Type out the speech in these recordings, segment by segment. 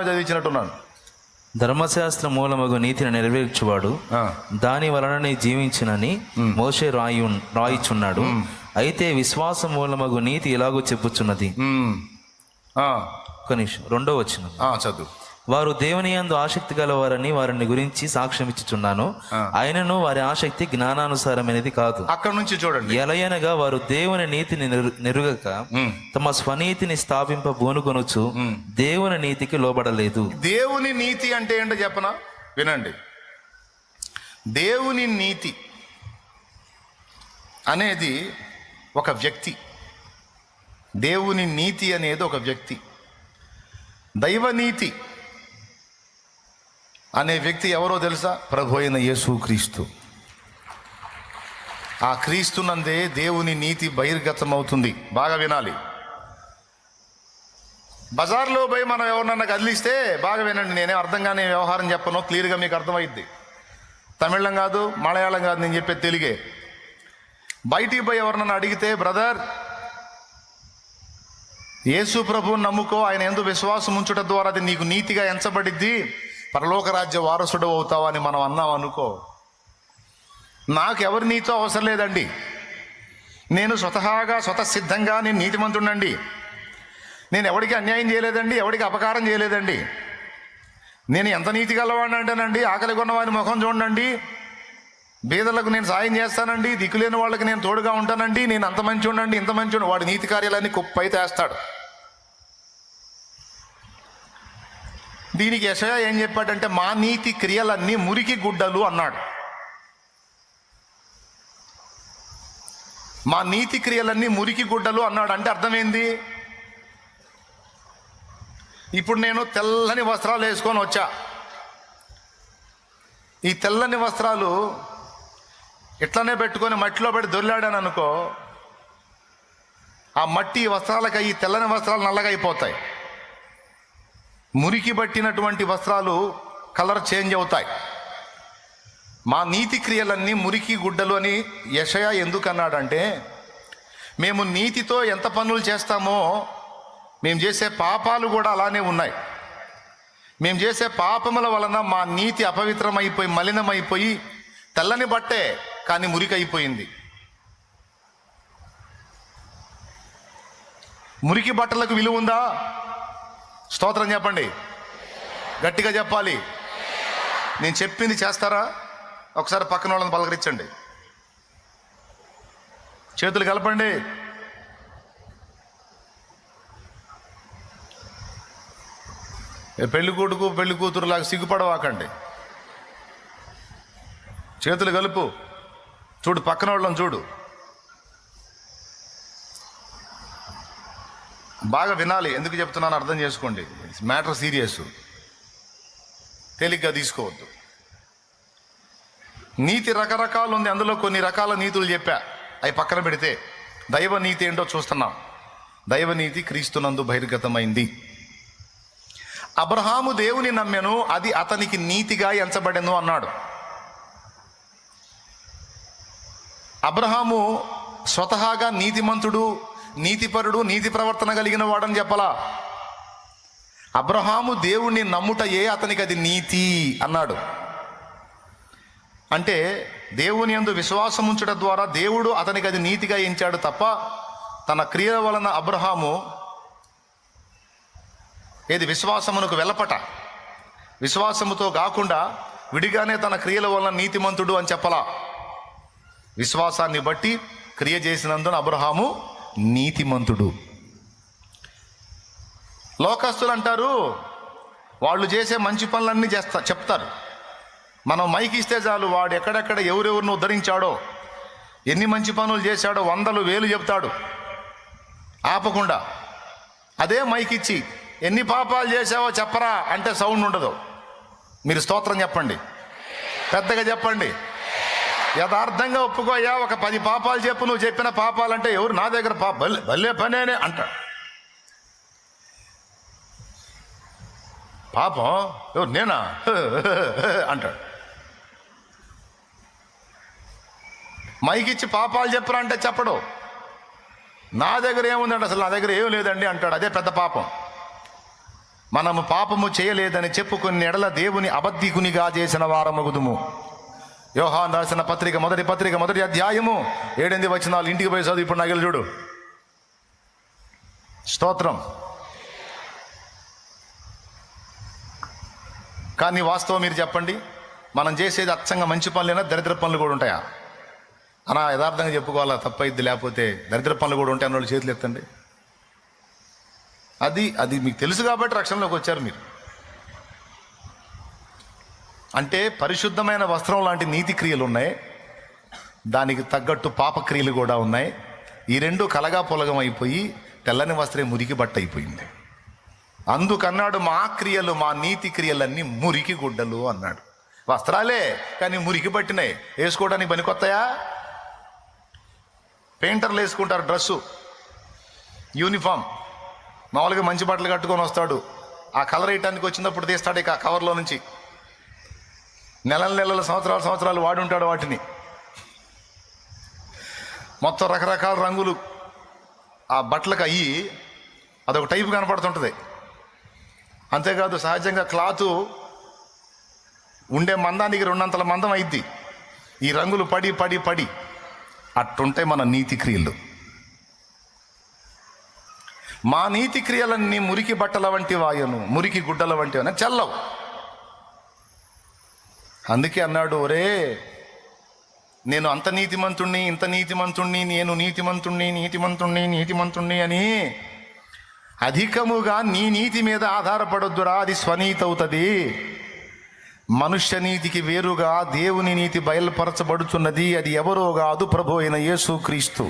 చదివించినట్టున్నాను. ధర్మశాస్త్ర మూలమగు నీతిని నెరవేర్చువాడు దాని వలననే జీవించినని మోషే రాయిచున్నాడు. అయితే విశ్వాస మూలమగు నీతి ఎలాగో చెప్పుచున్నది. కనీసం 2వ వచనం చదువు. వారు దేవుని యందు ఆసక్తి గలవారని వారిని గురించి సాక్ష్యం ఇచ్చుచున్నాను. ఆయనను వారి ఆసక్తి జ్ఞానానుసారమైనది కాదు. అక్కడ నుంచి చూడండి. ఎలయనగా వారు దేవుని నీతిని నెరుగక తమ స్వనీతిని స్థాపింప బోనుకొనుచు దేవుని నీతికి లోబడలేదు. దేవుని నీతి అంటే ఏంటో చెప్పనా, వినండి. దేవుని నీతి అనేది ఒక వ్యక్తి. దేవుని నీతి అనేది ఒక వ్యక్తి. దైవనీతి అనే వ్యక్తి ఎవరో తెలుసా? ప్రభు అయిన యేసుక్రీస్తు. ఆ క్రీస్తునందే దేవుని నీతి బహిర్గతమవుతుంది. బాగా వినాలి. బజార్లో పోయి మనం ఎవరినన్నా కదిలిస్తే బాగా వినండి. నేనే అర్థంగానే వ్యవహారం చెప్పను, క్లియర్గా మీకు అర్థమైద్ది. తమిళం కాదు, మలయాళం కాదు, నేను చెప్పేది తెలుగే. బయటికి పోయి ఎవరినన్నా అడిగితే, బ్రదర్ యేసు ప్రభువుని నమ్ముకో, ఆయన యందు విశ్వాసం ఉంచుట ద్వారా అది నీకు నీతిగా ఎంచబడిద్ది, పరలోక రాజ్య వారసుడు అవుతావు అని మనం అన్నాం అనుకో, నాకు ఎవరి నీతో అవసరం లేదండి. నేను స్వతసిద్ధంగా నేను నీతిమంతుడండి. నేను ఎవరికి అన్యాయం చేయలేదండి, ఎవరికి అపకారం చేయలేదండి. నేను ఎంత నీతి గలవాడిని అంటేనండి, ఆకలి కొన్నవాని ముఖం చూడండి, బీదలకు నేను సాయం చేస్తానండి, దిక్కులేని వాళ్ళకి నేను తోడుగా ఉంటానండి, నేను అంత మంచి ఉండండి, ఇంత మంచి ఉండి, వాడి నీతి కార్యాలన్నీ కుప్పై తెస్తాడు. దీనికి యెషయా ఏం చెప్పాడంటే, మా నీతి క్రియలన్నీ మురికి గుడ్డలు అన్నాడు. మా నీతి క్రియలన్నీ మురికి గుడ్డలు అన్నాడు. అంటే అర్థమైంది, ఇప్పుడు నేను తెల్లని వస్త్రాలు వేసుకొని వచ్చా. ఈ తెల్లని వస్త్రాలు ఇట్లనే పెట్టుకొని మట్టిలో పెట్టి దొర్లాడాను అనుకో, ఆ మట్టి వస్త్రాలకి ఈ తెల్లని వస్త్రాలు నల్లగా అయిపోతాయి. మురికి పట్టినటువంటి వస్త్రాలు కలర్ చేంజ్ అవుతాయి. మా నీతి క్రియలన్నీ మురికి గుడ్డలు అని యెషయా ఎందుకు అన్నాడంటే, మేము నీతితో ఎంత పనులు చేస్తామో మేము చేసే పాపాలు కూడా అలానే ఉన్నాయి. మేము చేసే పాపముల వలన మా నీతి అపవిత్రమైపోయి మలినమైపోయి తెల్లని బట్టే కానీ మురికి అయిపోయింది. మురికి బట్టలకు విలువ ఉందా? స్తోత్రం చెప్పండి, గట్టిగా చెప్పాలి. నేను చెప్పింది చేస్తారా? ఒకసారి పక్కన వాళ్ళని పలకరించండి, చేతులు కలపండి. పెళ్లి కొడుకు పెళ్లి కూతురులాగా సిగ్గుపడవాకండి. చేతులు కలుపు. చూడు, పక్కన వాళ్ళని చూడు. బాగా వినాలి. ఎందుకు చెప్తున్నాను అర్థం చేసుకోండి. మ్యాటర్ సీరియస్, తేలిగ్గా తీసుకోవద్దు. నీతి రకరకాలు ఉంది, అందులో కొన్ని రకాల నీతులు చెప్పా, అవి పక్కన పెడితే దైవ నీతి ఏంటో చూస్తున్నాం. దైవనీతి క్రీస్తునందు బహిర్గతమైంది. అబ్రహాము దేవుని నమ్మెను, అది అతనికి నీతిగా ఎంచబడెను అన్నాడు. అబ్రహాము స్వతహాగా నీతిమంతుడు, నీతిపరుడు, నీతి ప్రవర్తన కలిగిన వాడని చెప్పలా. అబ్రహాము దేవుణ్ణి నమ్ముటయే అతనికి అది నీతి అన్నాడు. అంటే దేవుని యందు విశ్వాసం ఉంచడం ద్వారా దేవుడు అతనికి అది నీతిగా ఎంచాడు తప్ప, తన క్రియల వలన అబ్రహాము ఏది విశ్వాసమునకు వెలపట, విశ్వాసముతో కాకుండా విడిగానే తన క్రియల వలన నీతిమంతుడు అని చెప్పలా. విశ్వాసాన్ని బట్టి క్రియ చేసినందున అబ్రహాము నీతిమంతుడు. లోకస్తులు అంటారు, వాళ్ళు చేసే మంచి పనులన్నీ చెప్తారు. మనం మైకి ఇస్తే చాలు, వాడు ఎక్కడెక్కడ ఎవరెవరిని ఉద్ధరించాడో, ఎన్ని మంచి పనులు చేశాడో 100,000 చెప్తాడు ఆపకుండా. అదే మైకి ఇచ్చి ఎన్ని పాపాలు చేసావో చెప్పరా అంటే సౌండ్ ఉండదు. మీరు స్తోత్రం చెప్పండి, పెద్దగా చెప్పండి, యథార్థంగా ఒప్పుకోయా. ఒక 10 పాపాలు చెప్పు, నువ్వు చెప్పిన పాపాలంటే ఎవరు నా దగ్గర భలే పనేనే అంటాడు. పాపం ఎవరు నేనా అంటాడు. మైకిచ్చి పాపాలు చెప్పరా అంటే చెప్పడు. నా దగ్గర ఏముందండి, అసలు నా దగ్గర ఏం లేదండి అంటాడు. అదే పెద్ద పాపం. మనము పాపము చేయలేదని చెప్పుకుని ఎడల దేవుని అబద్ధికునిగా చేసిన వారమగుదుము. యోహాను రాసిన పత్రిక మొదటి అధ్యాయము 7 వచనాలు ఇంటికి పోయి చదువు. ఇప్పుడు నగలు చూడు. స్తోత్రం. కానీ వాస్తవం మీరు చెప్పండి, మనం చేసేది అచ్చంగా మంచి పనులైనా దరిద్ర పనులు కూడా ఉంటాయా? అనా యథార్థంగా చెప్పుకోవాలా, తప్పైద్ది. లేకపోతే దరిద్ర పనులు కూడా ఉంటాయి అన్నోళ్ళు చేతులు ఎత్తండి. అది మీకు తెలుసు కాబట్టి రక్షణలోకి వచ్చారు మీరు. అంటే పరిశుద్ధమైన వస్త్రం లాంటి నీతి క్రియలు ఉన్నాయి, దానికి తగ్గట్టు పాపక్రియలు కూడా ఉన్నాయి. ఈ రెండు కలగా పొలగం అయిపోయి తెల్లని వస్త్రం మురికి బట్ట అయిపోయింది. అందుకన్నాడు, మా క్రియలు, మా నీతి క్రియలన్నీ మురికి గుడ్డలు అన్నాడు. వస్త్రాలే కానీ మురికి పట్టినాయి, వేసుకోవడానికి పనికొస్తాయా? పెయింటర్లు వేసుకుంటారు డ్రెస్సు, యూనిఫామ్. మామూలుగా మంచి బట్టలు కట్టుకొని వస్తాడు, ఆ కలర్ వేయటానికి వచ్చినప్పుడు తీస్తాడు ఇక కవర్లో నుంచి. నెలలు సంవత్సరాలు వాడి ఉంటాడు వాటిని. మొత్తం రకరకాల రంగులు ఆ బట్టలకు అయ్యి అదొక టైపు కనపడుతుంటుంది. అంతేకాదు, సహజంగా క్లాతు ఉండే మందానికి 2 మందం అయింది. ఈ రంగులు పడి పడి పడి అట్టుంటాయి మన నీతి క్రియలు. మా నీతి క్రియలన్నీ మురికి బట్టల వంటి వాయును, మురికి గుడ్డల వంటి వాయను, చల్లవు. అందుకే అన్నాడు, ఒరే నేను అంత నీతిమంతుణ్ణి, ఇంత నీతిమంతుణ్ణి, నేను నీతిమంతుణ్ణి అని అధికముగా నీ నీతి మీద ఆధారపడొద్దురా, అది స్వనీతి అవుతుంది. మనుష్య నీతికి వేరుగా దేవుని నీతి బయలుపరచబడుతున్నది. అది ఎవరో కాదు, ప్రభు అయిన యేసుక్రీస్తు.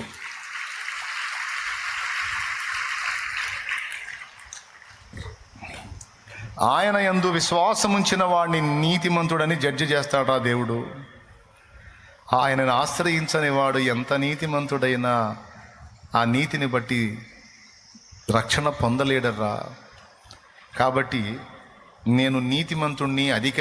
ఆయన యందు విశ్వాసముంచిన వాడిని నీతిమంతుడని జడ్జి చేస్తాడా దేవుడు. ఆయనను ఆశ్రయించని వాడు ఎంత నీతిమంతుడైనా ఆ నీతిని బట్టి రక్షణ పొందలేడరా. కాబట్టి నేను నీతిమంతుణ్ణి, అధిక